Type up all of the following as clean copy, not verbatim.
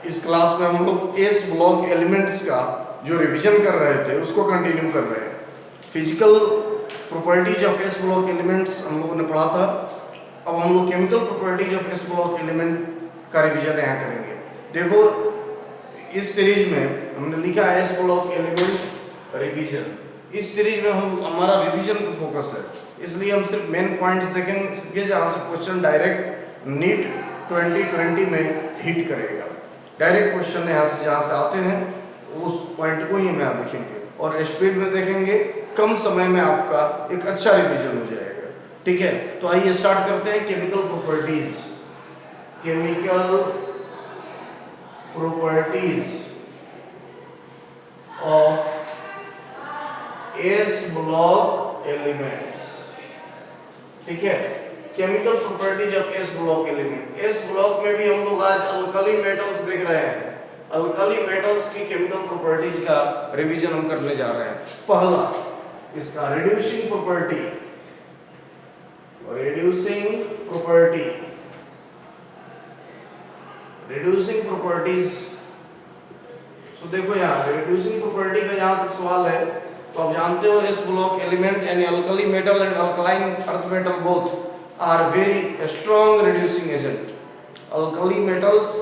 इस क्लास में हम लोग एस ब्लॉक एलिमेंट्स का जो रिवीजन कर रहे थे उसको कंटिन्यू कर रहे हैं। Physical properties of S block elements हम लोगों ने पढ़ा था। अब हम लोग chemical properties of S block element का रिवीजन यहाँ करेंगे। देखो इस सीरीज में हमने लिखा है एस ब्लॉक एलिमेंट्स रिवीजन। इस सीरीज में हम हमारा रिवीजन पर फोकस है, इसलिए हम सिर्फ मेन पॉइंट्स देखेंगे जहाँ से क्वेश्चन डायरेक्ट नीट 2020 में हिट करेगा। डायरेक्ट क्वेश्चन यहाँ से जहाँ से आते हैं उस पॉइंट को ही हम यहाँ देखेंगे और स्पीड में देखेंगे, कम समय में आपका एक अच्छा रिवीजन हो जाएगा। ठीक है, तो आइए स्टार्ट करते हैं। Chemical properties, chemical properties of S block elements. ठीक है, chemical properties of S block element. S block में भी हम लोग आज अल्कली मेटल्स देख रहे हैं। अल्कली मेटल्स की केमिकल प्रॉपर्टीज का रिवीजन हम करने जा रहे हैं। पहला इसका reducing property, reducing property, reducing properties. So देखो यहाँ रिड्यूसिंग प्रॉपर्टी का जहां तक सवाल है तो आप जानते हो एस ब्लॉक एलिमेंट यानी alkali metal and alkaline earth metal both are very strong reducing agent. Alkali metals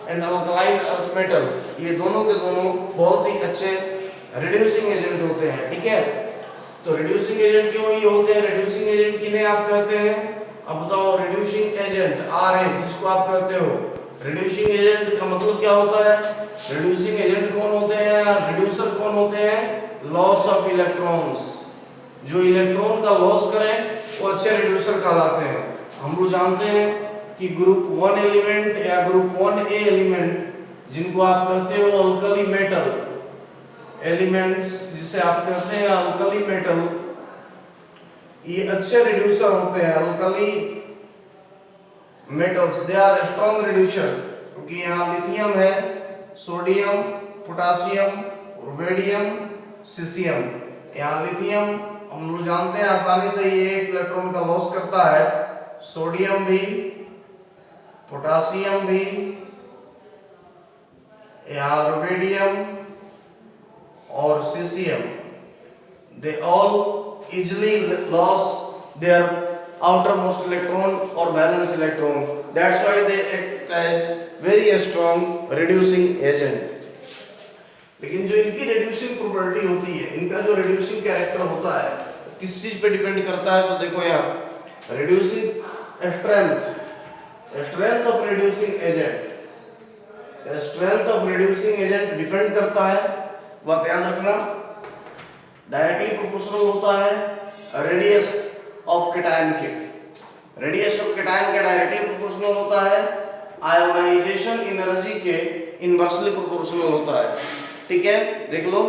and alkaline earth metal ये दोनों के दोनों बहुत ही अच्छे रिड्यूसिंग एजेंट होते हैं। ठीक है, तो रिड्यूसिंग एजेंट क्यों ये होते हैं? रिड्यूसिंग एजेंट किन्हें आप कहते हैं? अब बताओ। रिड्यूसिंग एजेंट आर है जिसको आप कहते हो। रिड्यूसिंग एजेंट का मतलब क्या होता है? रिड्यूसिंग एजेंट कौन होते हैं? रिड्यूसर कौन होते हैं? Loss of electrons. जो इलेक्ट्रॉन का लॉस करें वो अच्छे रिड्यूसर कहलाते हैं। हम लोग जानते हैं कि ग्रुप 1 एलिमेंट या ग्रुप 1A एलिमेंट जिनको आप कहते हो अल्कली मेटल एलिमेंट्स, जिसे आप कहते हैं अल्कली मेटल, ये अच्छे रिड्यूसर होते हैं। Alkali metals they are strong reducer, क्योंकि यहाँ लिथियम है, सोडियम, पोटासियम, रुबिडियम, सीसियम। यहाँ लिथियम हम लोग जानते हैं आसानी से ये एक इलेक्ट्रॉन का लॉस करता है। सोडियम भी, पोटासियम भी, यहाँ रुबिडियम और caesium, they all easily lost their outermost electron or valence electron. That's why they act as very strong reducing agent. लेकिन जो इनकी रिड्यूसिंग प्रॉपर्टी होती है, इनका जो रिड्यूसिंग कैरेक्टर होता है, किस चीज पे डिपेंड करता है? सो देखो यहाँ reducing strength, strength of reducing agent, strength of reducing agent depend करता है, बात याद रखना, डायरेक्टली प्रोपोर्शनल होता है रेडियस ऑफ कैटायन के। रेडियस ऑफ कैटायन का डायरेक्टली प्रोपोर्शनल होता है, आयोनाइजेशन एनर्जी के इनवर्सली प्रोपोर्शनल होता है। ठीक है, देख लो।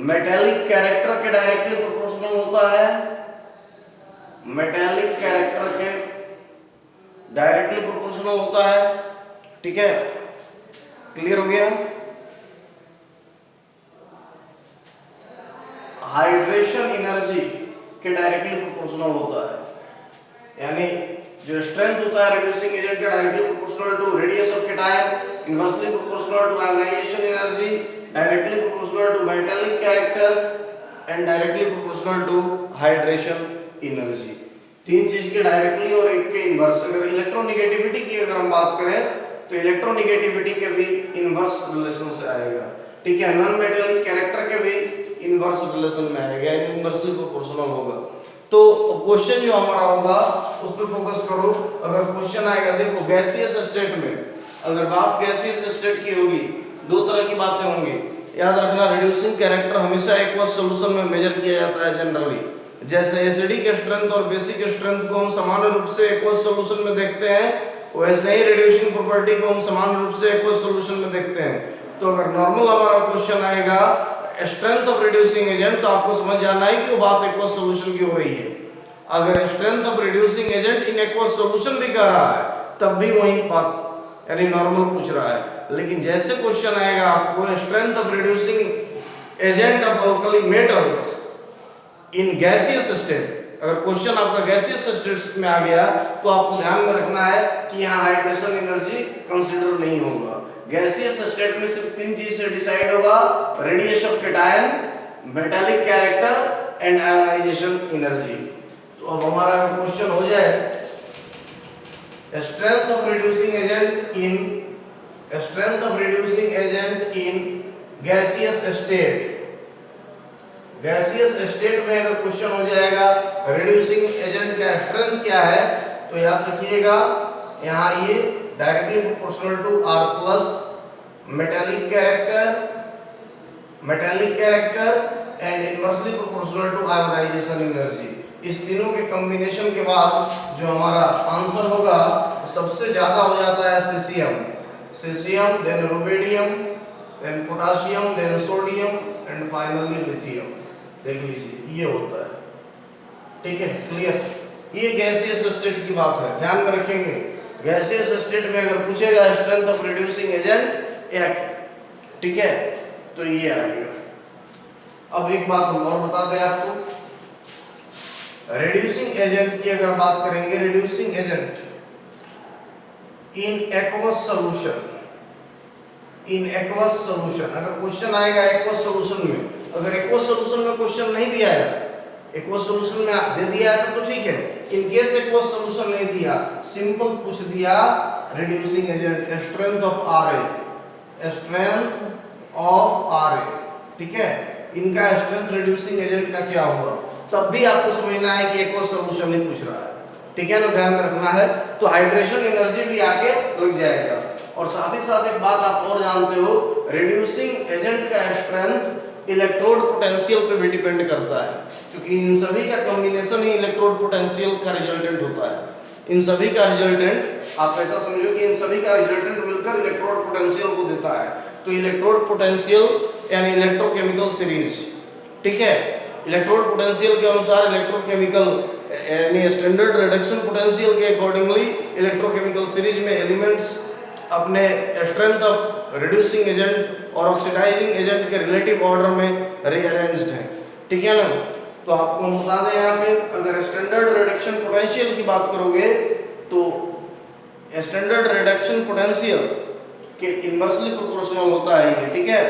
मेटेलिक कैरेक्टर के डायरेक्टली प्रोपोर्शनल होता है, मेटेलिक कैरेक्टर के डायरेक्टली प्रोपोर्शनल होता है। ठीक है, क्लियर हो गया? हाइड्रेशन एनर्जी के डायरेक्टली प्रोपोर्शनल होता है, यानी जो स्ट्रेंथ होता है रिड्यूसिंग एजेंट का directly proportional to radius of cation, inversely proportional to ionisation energy, directly proportional to metallic character and directly proportional to hydration energy. तीन चीज के डायरेक्टली और एक के इनवर्स। अगर इलेक्ट्रोनेगेटिविटी की अगर हम बात करें तो इलेक्ट्रोनेगेटिविटी के भी इनवर्स रिलेशन से आएगा। ठीक है, नॉन मेटेलिक कैरेक्टर के भी इनवर्स रिलेशन में आएगा, इनवर्सली प्रोपोर्शनल होगा। तो क्वेश्चन जो हमारा होगा उस पर फोकस करो। अगर क्वेश्चन आएगा, देखो गैसियस स्टेट में अगर बात गैसियस स्टेट की होगी, दो तरह की बातें होंगी, याद रखना। रिड्यूसिंग कैरेक्टर हमेशा एक्वस सॉल्यूशन में मेजर किया जाता है जनरली। जैसे एसिडिक स्ट्रेंथ और बेसिक स्ट्रेंथ को हम समान रूप से एक्वस सॉल्यूशन में देखते हैं, वैसे ही रिड्यूसिंग प्रॉपर्टी को हम समान रूप से एक्वस सॉल्यूशन में देखते हैं। तो अगर नॉर्मल हमारा क्वेश्चन आएगा स्ट्रेंथ ऑफ रिड्यूसिंग एजेंट, तो आपको समझ जाना है कि वो बात एक्वस सॉल्यूशन की हो रही है। अगर strength of reducing agent in aqueous solution भी कर रहा है तब भी वही बात यानी नॉर्मल पूछ रहा है। लेकिन जैसे क्वेश्चन आएगा आपको strength of reducing agent of alkali metals in gaseous state, अगर क्वेश्चन आपका गैसियस स्टेट्स में आ गया तो आपको ध्यान में रखना है कि यहाँ हाइड्रेशन एनर्जी कंसीडर नहीं होगा। गैसियस स्टेट में सिर्फ तीन चीज से डिसाइड होगा, radiation of cation, metallic character and ionization energy. तो अब हमारा क्वेश्चन हो जाए strength of reducing agent in gaseous state। Gaseous state में अगर क्वेश्चन हो जाएगा रिड्यूसिंग एजेंट का स्ट्रेंथ क्या है, तो याद रखिएगा यहाँ ये directly proportional to R plus metallic character and inversely proportional to ionisation energy. इस तीनों के कॉम्बिनेशन के बाद जो हमारा आंसर होगा सबसे ज्यादा हो जाता है caesium, then rubidium, then potassium, then sodium and finally lithium. देख लीजिए ये होता है, ठीक है, क्लियर। ये गैसियस स्टेट की बात है, ध्यान में रखेंगे। गैसियस स्टेट में अगर पूछेगा स्ट्रेंथ ऑफ रिड्यूसिंग एजेंट एक, ठीक है, तो ये आएगा। अब एक बात हम और बता दें आपको, रिड्यूसिंग एजेंट की अगर बात करेंगे, reducing agent in aqueous solution, अगर क्वेश्चन आएगा एक्वस सॉल्यूशन में, अगर एक्वस सॉल्यूशन में क्वेश्चन नहीं भी आया, एक्वस सॉल्यूशन में दे दिया है तो ठीक है, इन केस एक्वस सॉल्यूशन नहीं दिया, सिंपल पूछ दिया reducing agent strength of R A, ठीक है, इनका स्ट्रेंथ रिड्यूसिंग एजेंट का क्या होगा, तब भी आपको समझना है कि एक्वस सॉल्यूशन नहीं पूछ रहा है, ठीक है ना, ध्यान में रखना है। तो हाइड्रेशन एनर्जी भी आके लग जाएगा। और साथ ही साथ एक बात आप और जानते हो, रिड्यूसिंग एजेंट का स्ट्रेंथ इलेक्ट्रोड पोटेंशियल पे भी डिपेंड करता है, क्योंकि इन सभी का कॉम्बिनेशन ही इलेक्ट्रोड पोटेंशियल का रिजल्टेंट होता है। इन सभी का रिजल्टेंट आप ऐसा समझो कि इन सभी का रिजल्टेंट मिलकर इलेक्ट्रोड पोटेंशियल को देता है। तो इलेक्ट्रोड पोटेंशियल यानी इलेक्ट्रोकेमिकल सीरीज, ठीक है, इलेक्ट्रोड पोटेंशियल के अनुसार इलेक्ट्रोकेमिकल यानी स्टैंडर्ड रिडक्शन पोटेंशियल के अकॉर्डिंगली इलेक्ट्रोकेमिकल सीरीज में एलिमेंट्स अपने स्ट्रेंथ ऑफ रिड्यूसिंग एजेंट और ऑक्सीडाइजिंग एजेंट के रिलेटिव ऑर्डर में रीअरेंज्ड है, ठीक है ना। तो आपको हम बता दें यहाँ पे, अगर स्टैंडर्ड रिडक्शन पोटेंशियल की बात करोगे तो स्टैंडर्ड रिडक्शन पोटेंशियल के इनवर्सली प्रोपोर्शनल होता है ये, ठीक है,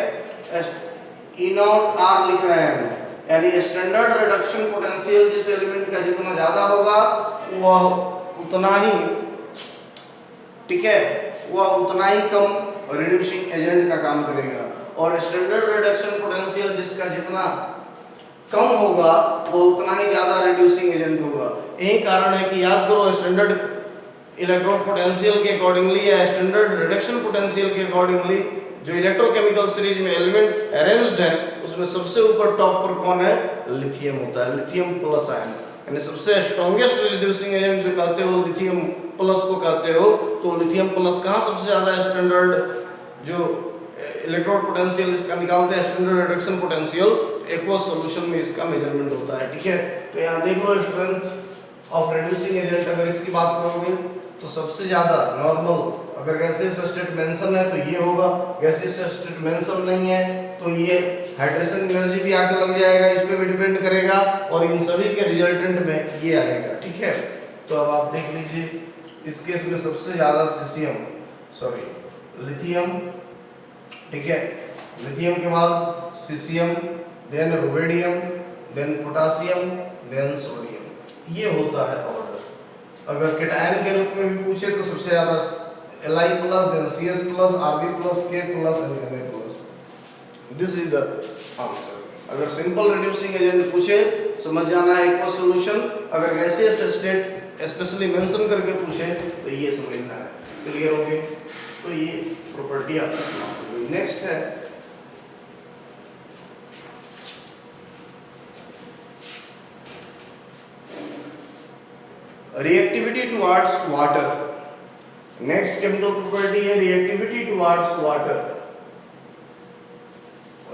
E नॉट R लिख रहे हैं, यानी स्टैंडर्ड रिडक्शन पोटेंशियल जिस एलिमेंट का जितना ज्यादा होगा वह उतना ही, ठीक है, वह उतना ही कम रिड्यूसिंग एजेंट का काम करेगा, और स्टैंडर्ड रिडक्शन पोटेंशियल जिसका जितना कम होगा वो उतना ही ज्यादा रिड्यूसिंग एजेंट होगा। यही कारण है कि याद करो, स्टैंडर्ड इलेक्ट्रोड पोटेंशियल के अकॉर्डिंगली या स्टैंडर्ड रिडक्शन पोटेंशियल के अकॉर्डिंगली जो इलेक्ट्रोकेमिकल सीरीज में एलिमेंट अरेंज्ड है उसमें सबसे ऊपर टॉप पर कौन है, लिथियम होता है, लिथियम प्लस आयन, यानी सबसे स्ट्रॉन्गेस्ट रिड्यूसिंग एजेंट जो कहते हो लिथियम प्लस को कहते हो। तो लिथियम प्लस कहाँ सबसे ज्यादा स्टैंडर्ड जो इलेक्ट्रोड पोटेंशियल इसका निकालते हैं standard reduction potential, aqueous solution में इसका मेजरमेंट होता है, ठीक है। तो यहाँ देख लो स्ट्रेंथ ऑफ रिड्यूसिंग एजेंट, अगर इसकी बात करोगे तो सबसे ज्यादा नॉर्मल, अगर गैसियस स्टेट मेंशन है तो ये होगा, गैसियस स्टेट मेंशन नहीं है तो ये हाइड्रेशन एनर्जी भी आके लग जाएगा, इस पे भी डिपेंड करेगा, और इन सभी के रिजल्टेंट में ये आएगा, ठीक है। तो अब आप देख लीजिए, इस केस में सबसे ज्यादा लिथियम, ठीक है, लिथियम के बाद caesium, then rubidium, then potassium, then sodium, ये होता है ऑर्डर। अगर कैटायन के रूप में भी पूछे तो सबसे ज्यादा Li plus, then Cs plus, Rb plus, K plus and Na plus. This is the answer. अगर सिंपल रिड्यूसिंग एजेंट पूछे समझ जाना है एक्वस सॉल्यूशन, अगर गैसियस स्टेट स्पेशली मेंशन करके पूछे तो ये समझना है, क्लियर हो गया। तो ये प्रॉपर्टी आपकी समाप्त हो गई। नेक्स्ट है reactivity towards water. Next chemical property है reactivity towards water.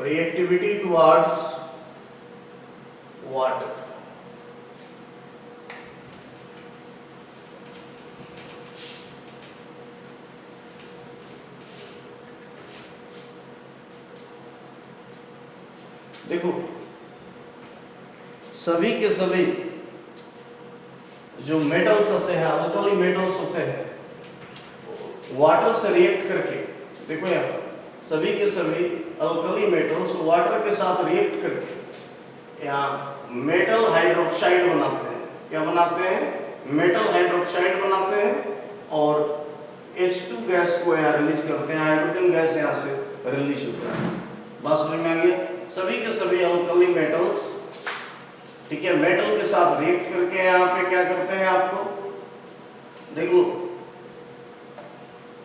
Reactivity towards water, देखो सभी के सभी जो मेटल्स होते हैं, अल्कली मेटल्स होते हैं, वाटर से रिएक्ट करके, देखो यहाँ सभी के सभी अल्कली मेटल्स वाटर के साथ रिएक्ट करके यहाँ मेटल हाइड्रोक्साइड बनाते हैं। क्या बनाते हैं? मेटल हाइड्रोक्साइड बनाते हैं और H2 गैस को यहाँ रिलीज करते हैं, हाइड्रोजन गैस यहाँ से रिलीज होता है। बात समझ में आ गया? सभी के सभी अल्कली मेटल्स, ठीक है, मेटल के साथ रिएक्ट करके यहाँ पे क्या करते हैं, आपको देख लो,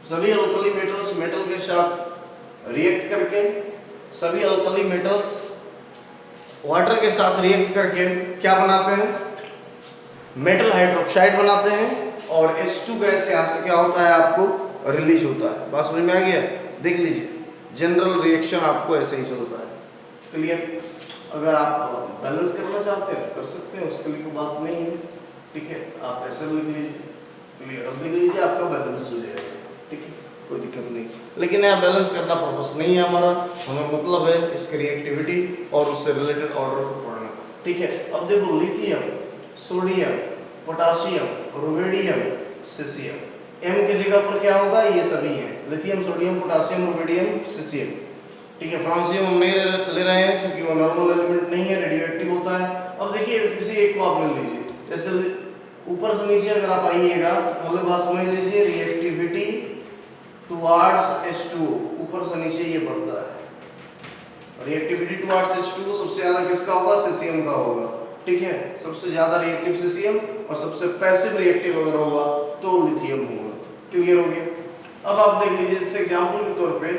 सभी अल्कली मेटल्स मेटल के साथ रिएक्ट करके, सभी अल्कली मेटल्स वाटर के साथ रिएक्ट करके क्या बनाते हैं? मेटल हाइड्रोक्साइड बनाते हैं और H2 गैस यहाँ से क्या होता है, आपको रिलीज होता है। बात समझ में आ गया? देख लीजिए, जनरल रिएक्शन आपको ऐसे ही चलता है। क्लियर? अगर आप बैलेंस करना चाहते हैं तो कर सकते हैं, उसके लिए कोई बात नहीं है, ठीक है, आप ऐसे लिख लीजिए। क्लियर? अब देख लीजिए, आपका बैलेंस हो जाएगा, ठीक है, कोई दिक्कत नहीं। लेकिन यहाँ बैलेंस करना पर्पस नहीं है हमारा, हमें मतलब है इसकी रिएक्टिविटी और उससे रिलेटेड ऑर्डर को पढ़ना, ठीक है। अब देखो, lithium, sodium, potassium, rubidium, caesium, M की जगह पर क्या होगा? ये सभी हैं, lithium, sodium, potassium, rubidium, caesium, ठीक है। फ्रांसियम हम नहीं ले रहे हैं क्योंकि वो नॉर्मल एलिमेंट नहीं है, रेडियो एक्टिव होता है। अब देखिए, किसी एक को आप ले लीजिए, जैसे ऊपर से नीचे अगर आप आइएगा, पहले बात समझ लीजिए, रिएक्टिविटी टुवर्ड्स H2, ऊपर से नीचे ये बढ़ता है। रिएक्टिविटी टुवर्ड्स H2 सबसे ज्यादा किसका होगा? सीसियम का होगा, ठीक है, सबसे ज्यादा रिएक्टिव सीसियम और सबसे पैसिव रिएक्टिव अगर होगा तो लिथियम होगा। क्लियर हो गया? अब आप देख लीजिए, जैसे एग्जांपल के तौर पे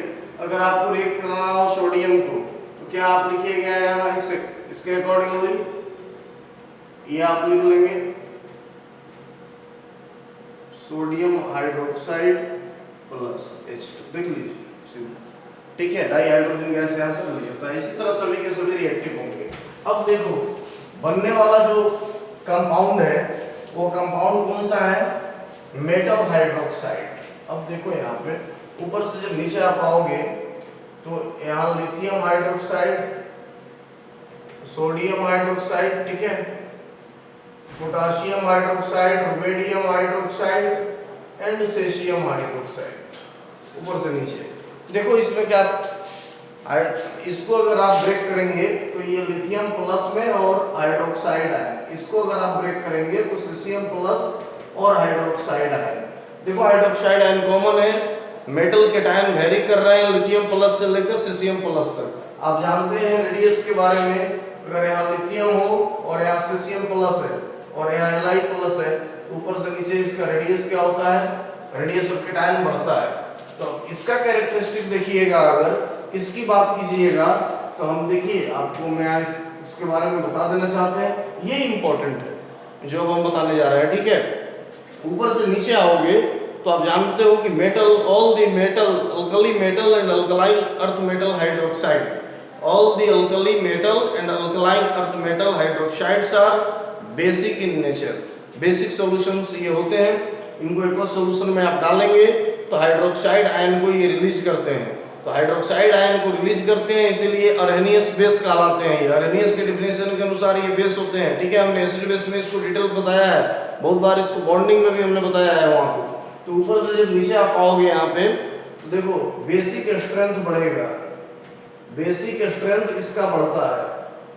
अगर आपको रिएक्ट करना हो सोडियम को, तो क्या आप लिखिएगा यहाँ इसके अकॉर्डिंगली ये आप लिख लेंगे सोडियम हाइड्रोक्साइड प्लस H2, देख लीजिए सीधा, ठीक है, डाई हाइड्रोजन गैस यहाँ से रिलीज होता है। इसी तरह सभी के सभी रिएक्टिव होंगे। अब देखो, बनने वाला जो कंपाउंड है वो कंपाउंड कौन सा है? Metal hydroxide. अब देखो यहाँ पे ऊपर से जब नीचे आप आओगे तो यहाँ लिथियम हाइड्रोक्साइड, सोडियम हाइड्रोक्साइड, ठीक है, potassium hydroxide, rubidium hydroxide and caesium hydroxide, ऊपर से नीचे। देखो इसमें क्या, इसको अगर आप ब्रेक करेंगे तो ये लिथियम प्लस में और हाइड्रोक्साइड है, इसको अगर आप ब्रेक करेंगे तो सीसियम प्लस और हाइड्रोक्साइड है। देखो हाइड्रोक्साइड आयन कॉमन है, मेटल के टाइम वेरी कर रहे हैं लिथियम प्लस से लेकर सीसियम प्लस तक। आप जानते हैं रेडियस के बारे में, अगर यहाँ लिथियम हो और यहाँ सीसियम प्लस है और यहाँ Li प्लस है, ऊपर से नीचे इसका रेडियस क्या होता है? रेडियस ऑफ केटायन बढ़ता है। तो इसका कैरेक्टरिस्टिक देखिएगा, अगर इसकी बात कीजिएगा तो हम देखिए, आपको मैं इसके बारे में बता देना चाहते हैं, ये इंपॉर्टेंट है जो हम बताने जा रहे हैं, ठीक है। ऊपर से नीचे आओगे तो आप जानते हो कि metal, all the metal, alkali metal and alkaline earth metal hydroxide, all the alkali metal and alkaline earth metal hydroxides are basic in nature। Basic solutions ये होते हैं, इनको एक्वस सॉल्यूशन में आप डालेंगे तो हाइड्रोक्साइड आयन को ये रिलीज करते हैं। तो हाइड्रोक्साइड आयन को रिलीज करते हैं, इसीलिए अरहेनियस बेस कहलाते हैं। ये अरहेनियस के डिफिनेशन के अनुसार ये बेस होते हैं, ठीक है। हमने एसिड बेस में इसको डिटेल बताया है, बहुत बार इसको बॉन्डिंग में भी हमने बताया है वहां पे। तो ऊपर से जब नीचे आप आओगे यहाँ पे तो देखो बेसिक स्ट्रेंथ बढ़ेगा, बेसिक स्ट्रेंथ इसका बढ़ता है।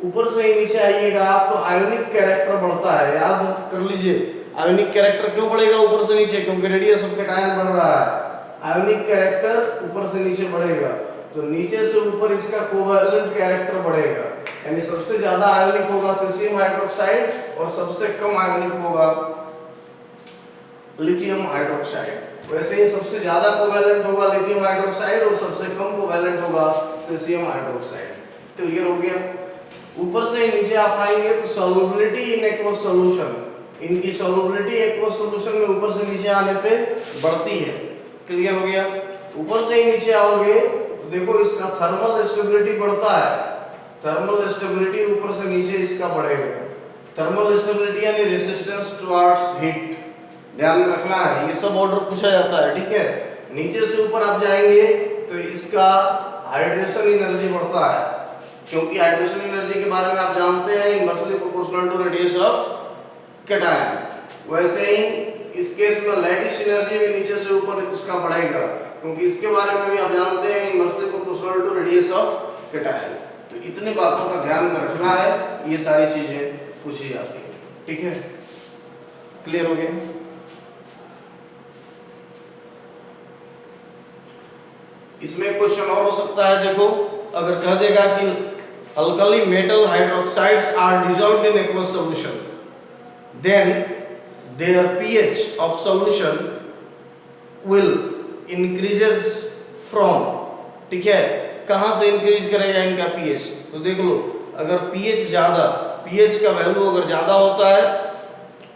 ऊपर से ही नीचे आइएगा आप तो आयोनिक कैरेक्टर बढ़ता है, याद कर लीजिए। आयोनिक कैरेक्टर क्यों बढ़ेगा ऊपर से नीचे? क्योंकि रेडियस ऑफ केटायन बढ़ रहा है, आयोनिक कैरेक्टर ऊपर से नीचे बढ़ेगा, तो नीचे से ऊपर इसका कोवैलेंट कैरेक्टर बढ़ेगा। यानी सबसे ज्यादा आयोनिक होगा सीसियम हाइड्रोक्साइड और सबसे कम आयोनिक होगा लिथियम हाइड्रोक्साइड। वैसे ही सबसे ज्यादा कोवैलेंट होगा लिथियम हाइड्रोक्साइड और सबसे कम कोवैलेंट होगा सीसियम हाइड्रोक्साइड। क्लियर हो गया? ऊपर से नीचे आप आएंगे तो सॉल्युबिलिटी इन एक्वस सॉल्यूशन, इनकी सॉल्युबिलिटी एक्वस सॉल्यूशन में ऊपर से नीचे आने पे बढ़ती है। क्लियर हो गया? ऊपर से ही नीचे आओगे तो देखो इसका थर्मल स्टेबिलिटी बढ़ता है, थर्मल स्टेबिलिटी ऊपर से नीचे इसका बढ़ेगा। थर्मल स्टेबिलिटी यानी रेजिस्टेंस टुवर्ड्स हीट, ध्यान में रखना है, ये सब ऑर्डर पूछा जाता है, ठीक है। नीचे से ऊपर आप जाएंगे तो इसका हाइड्रेशन एनर्जी बढ़ता है, क्योंकि हाइड्रेशन एनर्जी के बारे में आप जानते हैं inversely proportional to radius of cation. वैसे ही इस केस में लैटिस एनर्जी भी नीचे से ऊपर इसका बढ़ेगा, क्योंकि इसके बारे में भी आप जानते हैं inversely proportional to radius of cation. तो इतनी बातों का ध्यान में रखना है, ये सारी चीजें पूछी जाती है। ठीक है, क्लियर हो गया? इसमें क्वेश्चन और हो सकता है, देखो अगर कह देगा कि alkali metal hydroxides are dissolved in aqueous solution, then their pH of solution will increases from, ठीक है, कहां से इंक्रीज करेगा इनका पीएच? तो देख लो, अगर पीएच ज्यादा, पीएच का वैल्यू अगर ज्यादा होता है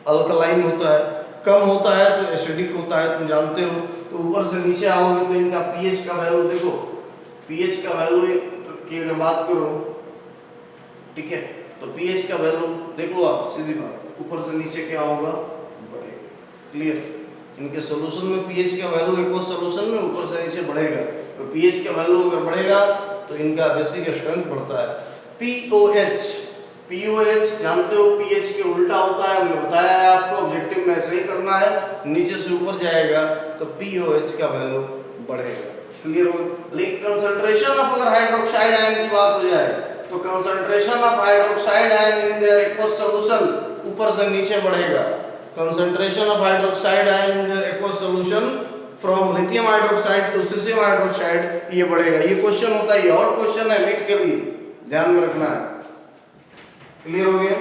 अल्कलाइन होता है, कम होता है तो एसिडिक होता है, तुम जानते हो। तो ऊपर से नीचे आओगे तो इनका पीएच का वैल्यू देखो, पीएच का वैल्यू की अगर बात करो, ठीक है, तो पीएच का वैल्यू देख लो आप, सीधी बात, ऊपर से नीचे क्या होगा, बढ़ेगा। क्लियर? इनके सॉल्यूशन में पीएच का वैल्यू एक और सॉल्यूशन में ऊपर से नीचे बढ़ेगा, तो पीएच का वैल्यू अगर बढ़ेगा तो इनका बेसिक स्ट्रेंथ बढ़ता है। पीओएच, पीओएच जानते हो पीएच के उल्टा होता है, हमने बताया है आपको, ऑब्जेक्टिव में ऐसे ही करना है, नीचे से ऊपर जाएगा तो पीओएच का वैल्यू बढ़ेगा। क्लियर हो? लेकिन कंसंट्रेशन ऑफ अगर हाइड्रोक्साइड आयन की बात हो जाए तो concentration of hydroxide ion in their aqueous solution ऊपर से नीचे बढ़ेगा। Concentration of hydroxide ion in their aqueous solution from lithium hydroxide to caesium hydroxide, ये बढ़ेगा। ये क्वेश्चन होता है, ये और क्वेश्चन है नीट के लिए, ध्यान में रखना है। क्लियर हो गया?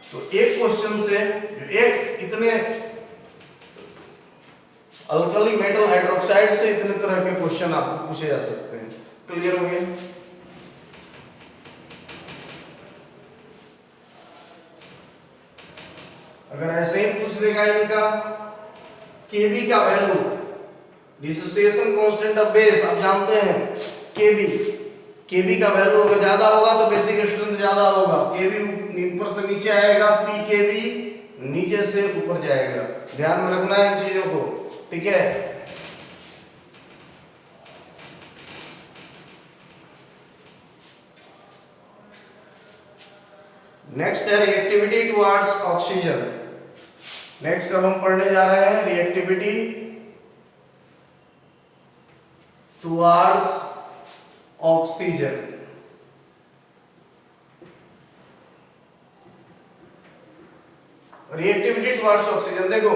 तो एक क्वेश्चन से एक इतने अल्कली मेटल हाइड्रोक्साइड से इतने तरह के क्वेश्चन आपको पूछे जा सकते हैं। क्लियर हो गया? अगर ऐसे ही पूछ देगा इनका केबी का value, dissociation constant of base आप जानते हैं केबी, केबी का वैल्यू अगर ज्यादा होगा तो बेसिक स्ट्रेंथ ज्यादा होगा, केबी ऊपर से नीचे आएगा, पीकेबी नीचे से ऊपर जाएगा। ध्यान में रखना है इन चीजों को, ठीक है? नेक्स्ट है रिएक्टिविटी टुवर्ड्स ऑक्सीजन। नेक्स्ट अब हम पढ़ने जा रहे हैं reactivity towards oxygen. Reactivity towards oxygen देखो,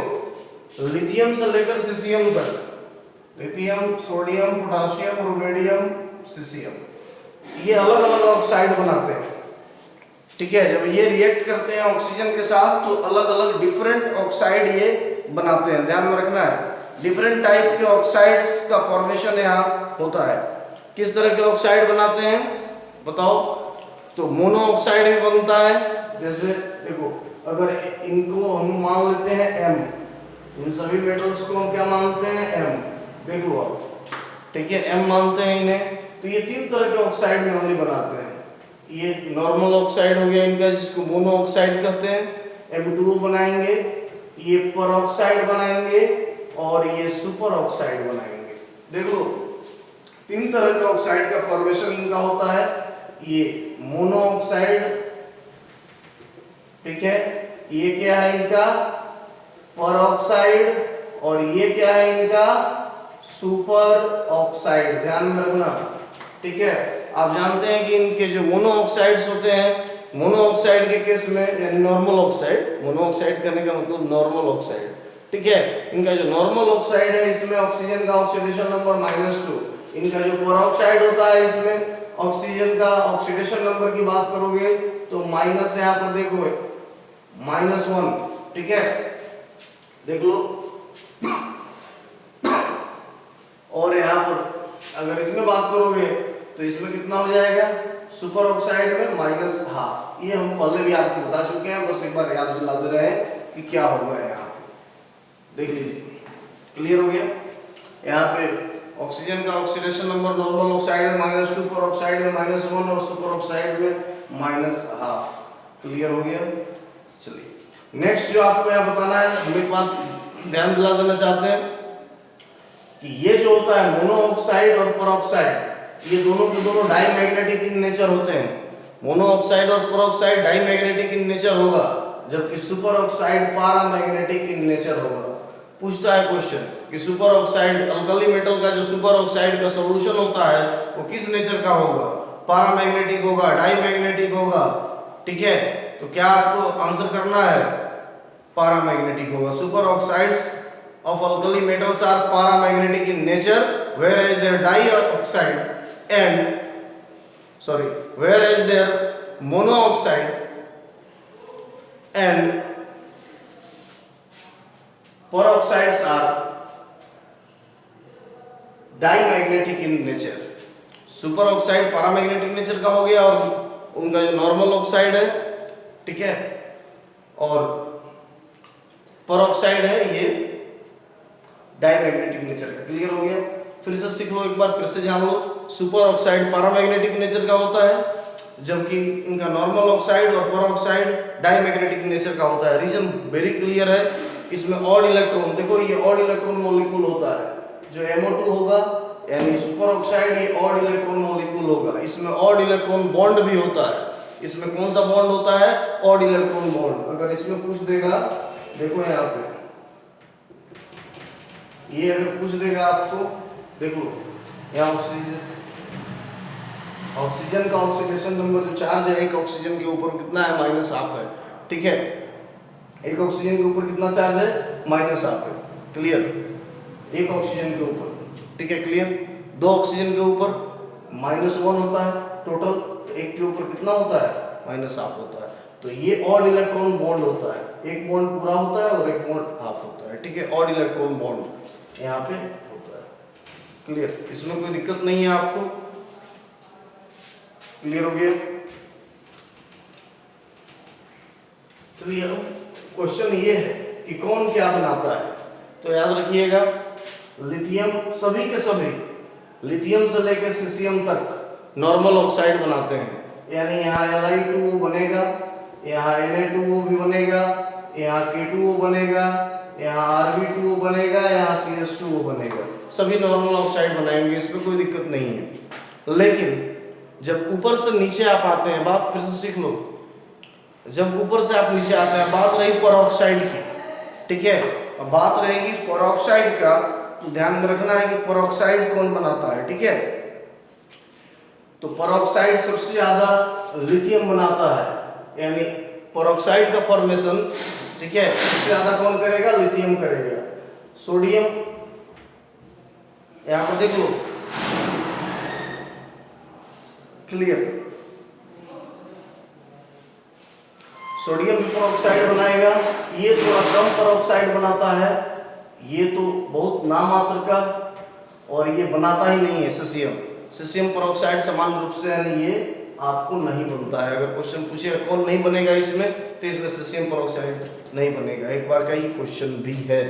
लिथियम से लेकर सीसियम तक, lithium, sodium, potassium, rubidium, caesium, ये अलग अलग ऑक्साइड बनाते हैं। ठीक है, जब ये रिएक्ट करते हैं ऑक्सीजन के साथ तो अलग अलग डिफरेंट ऑक्साइड ये बनाते हैं। ध्यान में रखना है, डिफरेंट टाइप के ऑक्साइड्स का फॉर्मेशन यहाँ होता है। किस तरह के ऑक्साइड बनाते हैं बताओ? तो मोनो ऑक्साइड भी बनता है, जैसे देखो अगर इनको हम मान लेते हैं M, इन सभी मेटल्स को हम क्या मानते हैं? M, देख लो आप, ठीक है, M मानते हैं इन्हें। तो ये तीन तरह के ऑक्साइड नॉर्मली बनाते हैं। ये नॉर्मल ऑक्साइड हो गया इनका, जिसको मोनो ऑक्साइड कहते हैं, M2O बनाएंगे, ये परऑक्साइड बनाएंगे और ये सुपर ऑक्साइड बनाएंगे। देख लो तीन तरह के ऑक्साइड का फॉर्मेशन इनका होता है। ये मोनो ऑक्साइड, ठीक है, ये क्या है इनका? परऑक्साइड, और ये क्या है इनका? Super oxide. ध्यान में रखना, ठीक है। आप जानते हैं कि इनके जो मोनो ऑक्साइड्स होते हैं, मोनो ऑक्साइड के केस में यानी नॉर्मल ऑक्साइड, मोनो ऑक्साइड करने का मतलब नॉर्मल ऑक्साइड, ठीक है, इनका जो नॉर्मल ऑक्साइड है इसमें ऑक्सीजन का ऑक्सीडेशन नंबर -2, इनका जो परऑक्साइड होता है इसमें ऑक्सीजन का ऑक्सीडेशन नंबर की बात करोगे तो माइनस, यहाँ पर देखो -1, ठीक है, देख लो। और यहाँ पर अगर इसमें बात करोगे तो इसमें कितना हो जाएगा? सुपर ऑक्साइड में -12। ये हम पहले भी आपको बता चुके हैं, बस एक बार याद दिला दे रहे हैं कि क्या होगा। यहाँ पे देख लीजिए, क्लियर हो गया? यहाँ पे ऑक्सीजन का ऑक्सीडेशन नंबर नॉर्मल ऑक्साइड में -2, पर ऑक्साइड में -1 और सुपर ऑक्साइड में -12। क्लियर हो गया? चलिए नेक्स्ट जो आपको यहाँ बताना है, हम एक बात ध्यान दिला देना चाहते हैं कि ये जो होता है मोनो ऑक्साइड और परऑक्साइड, ये दोनों के दोनों डाईमैग्नेटिक इन नेचर होते हैं। मोनो ऑक्साइड और परऑक्साइड डाईमैग्नेटिक इन नेचर होगा। जबकि super oxide paramagnetic in nature होगा। पूछता है क्वेश्चन कि सुपर ऑक्साइड अल्कली मेटल का जो सुपर ऑक्साइड का सॉल्यूशन होता है वो किस नेचर का होगा, पैरामैग्नेटिक होगा, डाईमैग्नेटिक होगा, ठीक है। तो क्या आपको आंसर करना है, पैरामैग्नेटिक होगा। Super oxides of alkali metals are paramagnetic in nature, whereas their monoxide and peroxides are dimagnetic in nature। Super oxide paramagnetic nature का हो गया और उनका जो नॉर्मल ऑक्साइड है, ठीक है, और पेरोक्साइड है ये डाईमैग्नेटिक नेचर का। क्लियर हो गया? फिर से सीख लो एक बार, फिर से जान लो। सुपर ऑक्साइड पैरामैग्नेटिक नेचर का होता है, जबकि इनका नॉर्मल ऑक्साइड और पेरोक्साइड डाईमैग्नेटिक नेचर का होता है। रीजन वेरी क्लियर है। इसमें ऑड इलेक्ट्रॉन, देखो ये ऑड इलेक्ट्रॉन मॉलिक्यूल होता है, जो MO2 होगा यानी सुपर ऑक्साइड, ये ऑड इलेक्ट्रॉन मॉलिक्यूल होगा। इसमें ऑड इलेक्ट्रॉन बॉन्ड भी होता है। इसमें कौन सा बॉन्ड होता है, ऑड इलेक्ट्रॉन बॉन्ड। अगर इसमें पूछ देगा, देखो यहाँ पे ये अगर पूछ देगा आपको, देखो यहाँ ऑक्सीजन का ऑक्सीडेशन नंबर जो चार्ज है एक ऑक्सीजन के ऊपर कितना है, -1/2 है, ठीक है। एक ऑक्सीजन के ऊपर कितना चार्ज है, -1/2 है। क्लियर? एक ऑक्सीजन के ऊपर, ठीक है, क्लियर। 2 ऑक्सीजन के ऊपर -1 होता है टोटल, तो एक के ऊपर कितना होता है, -1/2 होता है। तो ये ऑड इलेक्ट्रॉन बॉन्ड होता है, एक बॉन्ड पूरा होता है और एक बॉन्ड हाफ होता है, ठीक है। ऑड इलेक्ट्रॉन बॉन्ड यहाँ पे होता है। क्लियर? इसमें कोई दिक्कत नहीं है आपको? क्लियर हो गया? चलिए अब क्वेश्चन ये है कि कौन क्या बनाता है। तो याद रखिएगा, लिथियम, सभी के सभी लिथियम से लेकर सीसियम तक नॉर्मल ऑक्साइड बनाते हैं। यानी यहाँ Li2O बनेगा, यहाँ Na2O भी बनेगा, यहाँ K2O बनेगा, यहाँ Rb2O बनेगा, यहाँ CS2O बनेगा। सभी नॉर्मल ऑक्साइड बनाएंगे, इसमें कोई दिक्कत नहीं है। लेकिन जब ऊपर से नीचे आप आते हैं, बात फिर से सीख लो, जब ऊपर से आप नीचे आते हैं, बात रही पेरोक्साइड की, ठीक है। अब बात रहेगी पेरोक्साइड का, तो ध्यान में रखना है कि पेरोक्साइड कौन बनाता है, ठीक है। तो पेरोक्साइड सबसे ज्यादा लिथियम बनाता है, यानी पेरोक्साइड का फॉर्मेशन, ठीक है, सबसे ज्यादा कौन करेगा, लिथियम करेगा। सोडियम यहां पर देख लो, क्लियर। सोडियम पेरोक्साइड बनाएगा, ये थोड़ा कम पेरोक्साइड बनाता है, ये तो बहुत नामात्र का, और ये बनाता ही नहीं है सीसियम पेरोक्साइड समान रूप से, यानी ये आपको नहीं बनता है। अगर क्वेश्चन पूछे कौन नहीं बनेगा इसमें, तो इसमें सीसियम पेरोक्साइड नहीं बनेगा। एक बार का ही क्वेश्चन भी है,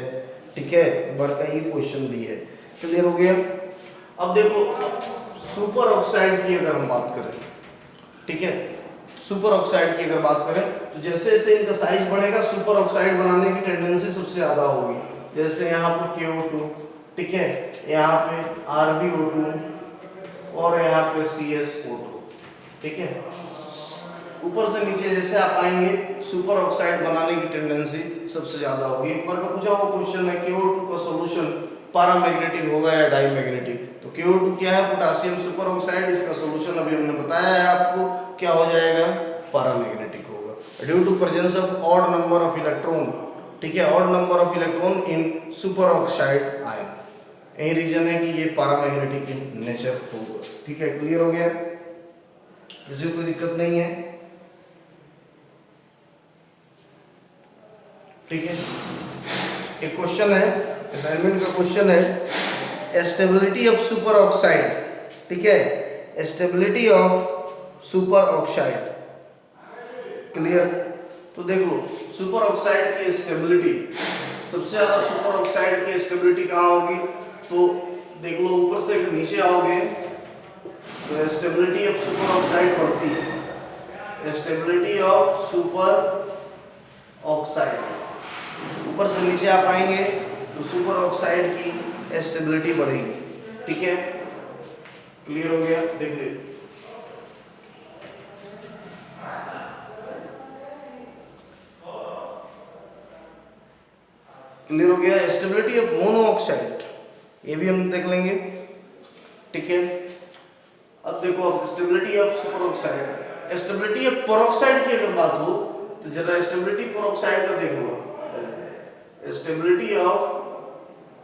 ठीक है, एक बार का ही क्वेश्चन भी है। क्लियर हो गया? अब देखो सुपर ऑक्साइड की अगर हम बात करें, ठीक है, सुपर ऑक्साइड की अगर बात करें, तो जैसे जैसे इनका साइज बढ़ेगा, सुपर ऑक्साइड बनाने की टेंडेंसी सबसे ज्यादा होगी। जैसे यहाँ पर KO2, ठीक है, यहाँ पे RbO2 और यहाँ पे CSO2, ठीक है। ऊपर से नीचे जैसे आप आएंगे, सुपर ऑक्साइड बनाने की टेंडेंसी सबसे ज्यादा होगी। एक बार का पूछा हुआ क्वेश्चन है, KO2 का सॉल्यूशन पैरामैग्नेटिक होगा या डाईमैग्नेटिक। तो KO2 क्या है, पोटेशियम सुपर ऑक्साइड, इसका सॉल्यूशन अभी हमने बताया है आपको, क्या हो जाएगा, पैरामैग्नेटिक होगा। Due to presence of odd number of electron, ठीक है, odd number of electron in superoxide ion, यही रीजन है कि ये पैरामैग्नेटिक इन नेचर होगा, ठीक है। क्लियर हो गया? किसी को कोई दिक्कत नहीं है? ठीक है। एक क्वेश्चन है, असाइनमेंट का क्वेश्चन है, स्टेबिलिटी ऑफ सुपर ऑक्साइड, ठीक है, stability of super oxide. Clear? तो देख लो सुपर ऑक्साइड की स्टेबिलिटी, सबसे ज्यादा सुपर ऑक्साइड की स्टेबिलिटी कहाँ होगी, तो देख लो ऊपर से नीचे आओगे तो स्टेबिलिटी ऑफ सुपर ऑक्साइड बढ़ती है, स्टेबिलिटी ऑफ सुपर ऑक्साइड। ऊपर से नीचे आप आएंगे तो सुपर ऑक्साइड की स्टेबिलिटी बढ़ेगी, ठीक है। क्लियर हो गया? देख लीजिए, क्लियर हो गया। स्टेबिलिटी ऑफ मोनो ऑक्साइड, ये भी हम देख लेंगे, ठीक है। अब देखो, अब stability of super oxide, stability of peroxide की अगर बात हो तो जरा स्टेबिलिटी पेरोक्साइड का देख लो। स्टेबिलिटी ऑफ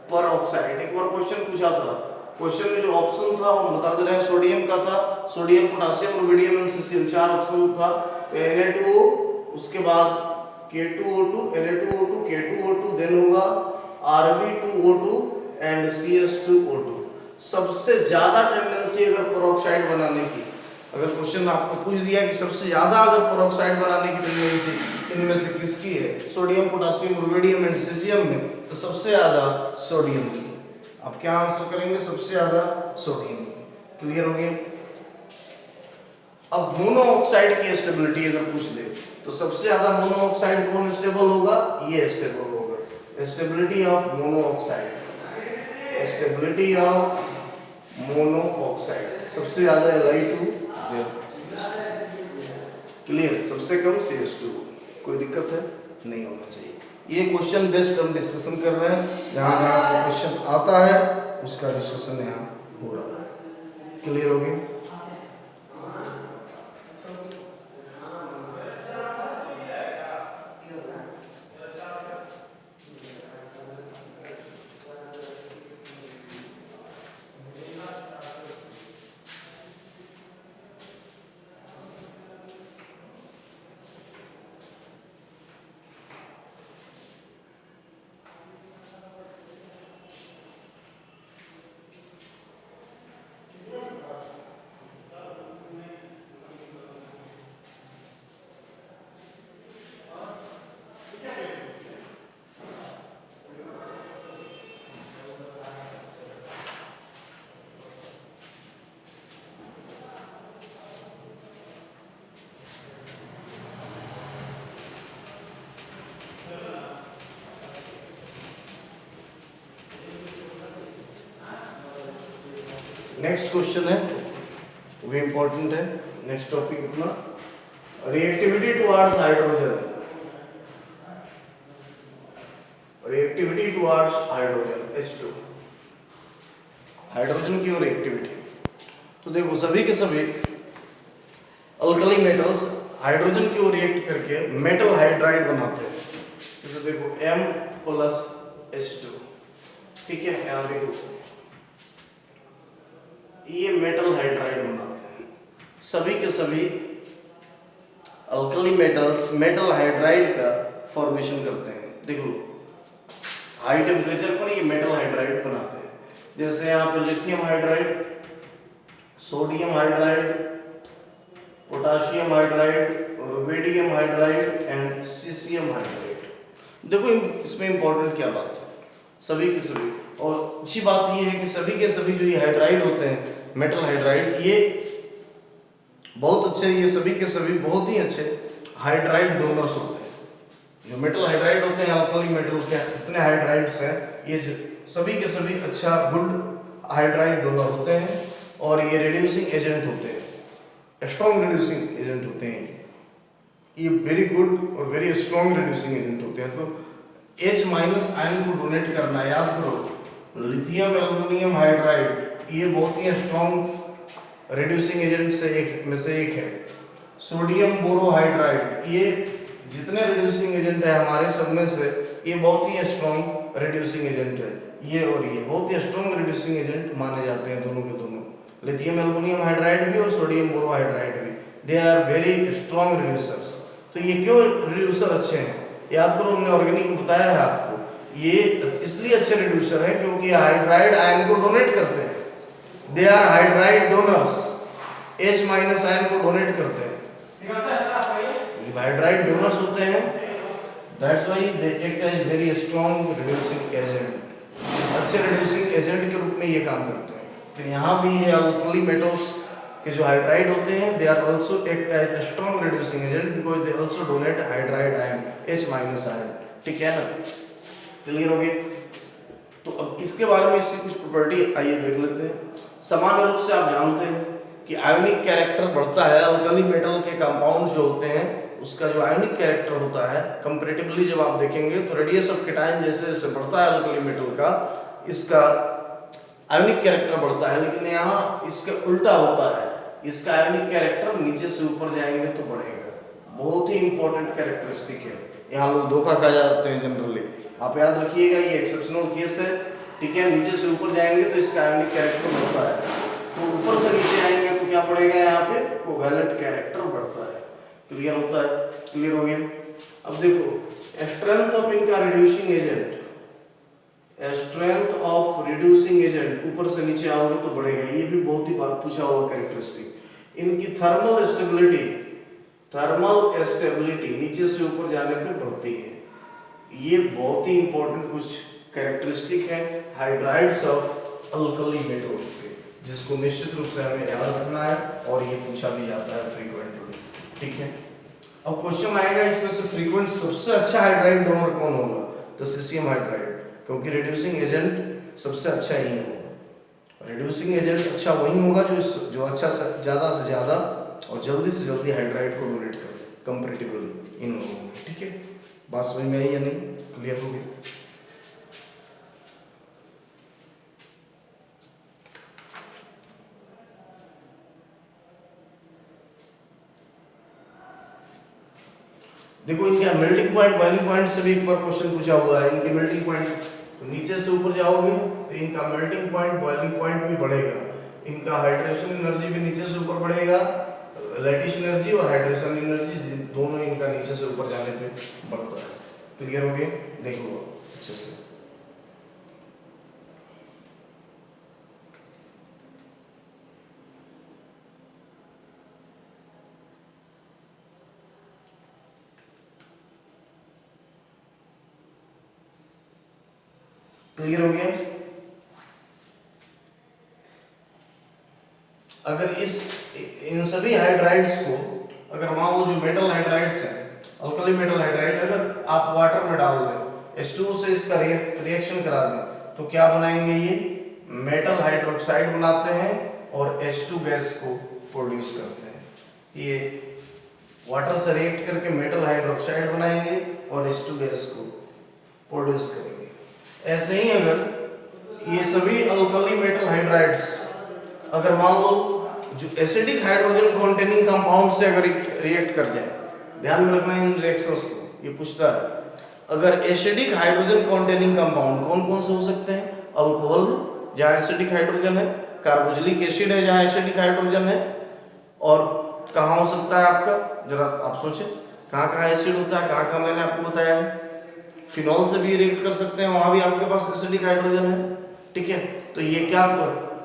पेरोक्साइड, एक बार क्वेश्चन पूछा था, क्वेश्चन में जो ऑप्शन था वो बता दे रहे हैं, सोडियम का था, sodium, potassium, rubidium and caesium, 4 option था। तो Na2O, उसके बाद K2O2, Na2O2, K2O2, देन होगा Rb2O2 एंड CS2O2। सबसे ज्यादा टेंडेंसी अगर पेरोक्साइड बनाने की, अगर क्वेश्चन आपको पूछ दिया कि सबसे ज्यादा अगर पेरोक्साइड बनाने की टेंडेंसी इनमें से किसकी है, sodium, potassium, rubidium and caesium में, तो सबसे ज्यादा सोडियम की। अब क्या आंसर करेंगे, सबसे ज्यादा सोडियम। क्लियर हो गया। अब मोनो ऑक्साइड की स्टेबिलिटी अगर पूछ दे तो सबसे ज्यादा मोनो ऑक्साइड कौन स्टेबल होगा, ये स्टेबल होगा। Stability of mono oxide, stability of mono oxide सबसे ज्यादा Li2, क्लियर, सबसे कम CS2। कोई दिक्कत है, नहीं होना चाहिए। ये क्वेश्चन बेस्ड हम डिस्कशन कर रहे हैं, जहां जहां से क्वेश्चन आता है उसका डिस्कशन यहाँ हो रहा है। क्लियर हो गया। नेक्स्ट क्वेश्चन है, वो भी इंपॉर्टेंट है। नेक्स्ट टॉपिक अपना reactivity towards hydrogen, reactivity towards hydrogen H2, hydrogen की और एक्टिविटी। तो देखो, सभी के सभी अल्कली मेटल्स हाइड्रोजन की ओर रिएक्ट करके मेटल हाइड्राइड बनाते हैं। जैसे देखो M+H2, ठीक है, यहाँ देखो ये मेटल हाइड्राइड बनाते हैं। सभी के सभी अल्कली मेटल्स मेटल हाइड्राइड का फॉर्मेशन करते हैं। देख लो, हाई टेम्परेचर पर ये मेटल हाइड्राइड बनाते हैं। जैसे यहाँ पे lithium hydride, sodium hydride, potassium hydride, rubidium hydride and caesium hydride. देखो इसमें इंपॉर्टेंट क्या बात है, सभी के सभी, और अच्छी बात ये है कि सभी के सभी जो ये हाइड्राइड होते हैं मेटल हाइड्राइड, ये बहुत अच्छे, ये सभी के सभी बहुत ही अच्छे हाइड्राइड डोनर्स होते हैं। जो मेटल हाइड्राइड होते हैं, अल्कली मेटल के इतने हाइड्राइड्स हैं, ये सभी के सभी अच्छा गुड हाइड्राइड डोनर होते हैं, और ये रिड्यूसिंग एजेंट होते हैं, स्ट्रॉन्ग रिड्यूसिंग एजेंट होते हैं। ये वेरी गुड और वेरी स्ट्रॉन्ग रिड्यूसिंग एजेंट होते हैं। तो H- आयन को डोनेट करना, याद करो, लिथियम एल्युमिनियम हाइड्राइड ये बहुत ही स्ट्रॉन्ग रिड्यूसिंग एजेंट से एक है। सोडियम बोरोहाइड्राइड, ये जितने रिड्यूसिंग एजेंट है हमारे सब में से ये बहुत ही स्ट्रॉन्ग रिड्यूसिंग एजेंट है। ये और ये बहुत ही स्ट्रॉन्ग रिड्यूसिंग एजेंट माने जाते हैं, दोनों के दोनों, लिथियम एल्युमिनियम हाइड्राइड भी और सोडियम बोरोहाइड्राइड भी, they are very strong reducers. तो ये क्यों रिड्यूसर अच्छे हैं, याद करो, हमने ऑर्गेनिक में बताया है आपको, ये इसलिए अच्छे रिड्यूसर हैं क्योंकि हाइड्राइड आयन को डोनेट करते हैं। They are hydride donors, H- ion को डोनेट करते हैं, हाइड्राइड डोनर्स होते हैं। That's why they act as very strong reducing agent, अच्छे रिड्यूसिंग एजेंट के रूप में ये काम करते हैं। तो यहाँ भी ये अल्कली मेटल्स के जो हाइड्राइड होते हैं, they are also act as a strong reducing agent because they also donate hydride ion H- ion, ठीक है ना, क्लियर हो गया। तो अब इसके बारे में इसकी कुछ प्रॉपर्टी आइए देख लेते हैं। सामान्य रूप से आप जानते हैं कि आयोनिक कैरेक्टर बढ़ता है, अल्कली मेटल के कंपाउंड जो होते हैं उसका जो आयनिक कैरेक्टर होता है, कंपैरेटिवली जब आप देखेंगे तो रेडियस ऑफ कैटायन जैसे जैसे बढ़ता है अल्कली मेटल का, इसका आयनिक कैरेक्टर बढ़ता है, लेकिन यहाँ इसका उल्टा होता है, इसका आयनिक कैरेक्टर नीचे से ऊपर जाएंगे तो बढ़ेगा। बहुत ही इंपॉर्टेंट कैरेक्टरिस्टिक है, यहाँ लोग धोखा खा जाते हैं जनरली, आप याद रखिएगा ये एक्सेप्शनल केस है, ठीक है। नीचे से ऊपर जाएंगे तो इसका आयनिक कैरेक्टर बढ़ता है, तो ऊपर से नीचे आएंगे तो क्या बढ़ेगा, यहाँ पे कोवैलेंट कैरेक्टर बढ़ता है। क्लियर होता है, क्लियर हो गया। अब देखो स्ट्रेंथ ऑफ इनका reducing agent, strength of reducing agent ऊपर से नीचे आओगे तो बढ़ेगा, ये भी बहुत ही बार पूछा हुआ कैरेक्टरिस्टिक। इनकी थर्मल स्टेबिलिटी नीचे से ऊपर जाने पे बढ़ती है, ये बहुत ही इंपॉर्टेंट कुछ कैरेक्टरिस्टिक है हाइड्राइड्स ऑफ अल्कली मेटल्स के, जिसको निश्चित रूप से हमें याद रखना है और ये पूछा भी जाता है फ्रीक्वेंटली, ठीक है। अब क्वेश्चन आएगा इसमें से फ्रीक्वेंट सबसे अच्छा हाइड्राइड डोनर कौन होगा, तो सीसियम हाइड्राइड, क्योंकि रिड्यूसिंग एजेंट सबसे अच्छा ही होगा। रिड्यूसिंग एजेंट अच्छा वही होगा जो अच्छा ज़्यादा से ज़्यादा और जल्दी से जल्दी हाइड्राइड को डोनेट कर दे कंपैरेटिवली इन लोगों में, ठीक है। बात समझ में आई या नहीं, क्लियर हो गई। देखो इनका मेल्टिंग पॉइंट बॉइलिंग पॉइंट से भी एक बार क्वेश्चन पूछा हुआ है। इनके मेल्टिंग पॉइंट, तो नीचे से ऊपर जाओगे तो इनका मेल्टिंग पॉइंट बॉइलिंग पॉइंट भी बढ़ेगा, इनका हाइड्रेशन एनर्जी भी नीचे से ऊपर बढ़ेगा, लैटिस एनर्जी और हाइड्रेशन एनर्जी दोनों इनका नीचे से ऊपर जाने पे बढ़ता है। क्लियर हो गया, देखो अच्छे से। क्लियर हो गया। अगर इन सभी हाइड्राइड्स को, अगर मान लो जो मेटल हाइड्राइड्स हैं, अल्कली मेटल हाइड्राइड, अगर आप वाटर में डाल दें, H2O से इसका रिएक्शन करा दें, तो क्या बनाएंगे, ये मेटल हाइड्रोक्साइड बनाते हैं और H2 गैस को प्रोड्यूस करते हैं। ये वाटर से रिएक्ट करके मेटल हाइड्रोक्साइड बनाएंगे और H2 गैस को प्रोड्यूस करेंगे। ऐसे ही अगर ये सभी अल्कली मेटल हाइड्राइड्स, अगर मान लो जो एसिडिक हाइड्रोजन कंटेनिंग कंपाउंड से अगर रिएक्ट कर जाए, ध्यान में रखना इन रिएक्शंस को, ये पूछता है अगर एसिडिक हाइड्रोजन कंटेनिंग कंपाउंड कौन कौन से हो सकते हैं, अल्कोहल जहाँ एसिडिक हाइड्रोजन है, कार्बोक्सिलिक एसिड है जहाँ एसिडिक हाइड्रोजन है, और कहाँ हो सकता है आपका, जरा आप सोचें कहाँ कहाँ एसिड होता है, कहाँ कहाँ मैंने आपको बताया है, फिनॉल से भी रिएक्ट कर सकते हैं, वहां भी आपके पास एसिडिक हाइड्रोजन है, ठीक है। तो ये क्या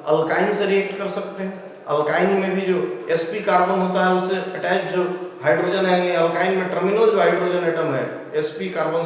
अल्काइन से रिएक्ट कर सकते हैं, अल्काइन में भी जो sp कार्बन होता है उससे अटैच जो हाइड्रोजन है, अल्काइन में टर्मिनल जो हाइड्रोजन एटम है sp कार्बन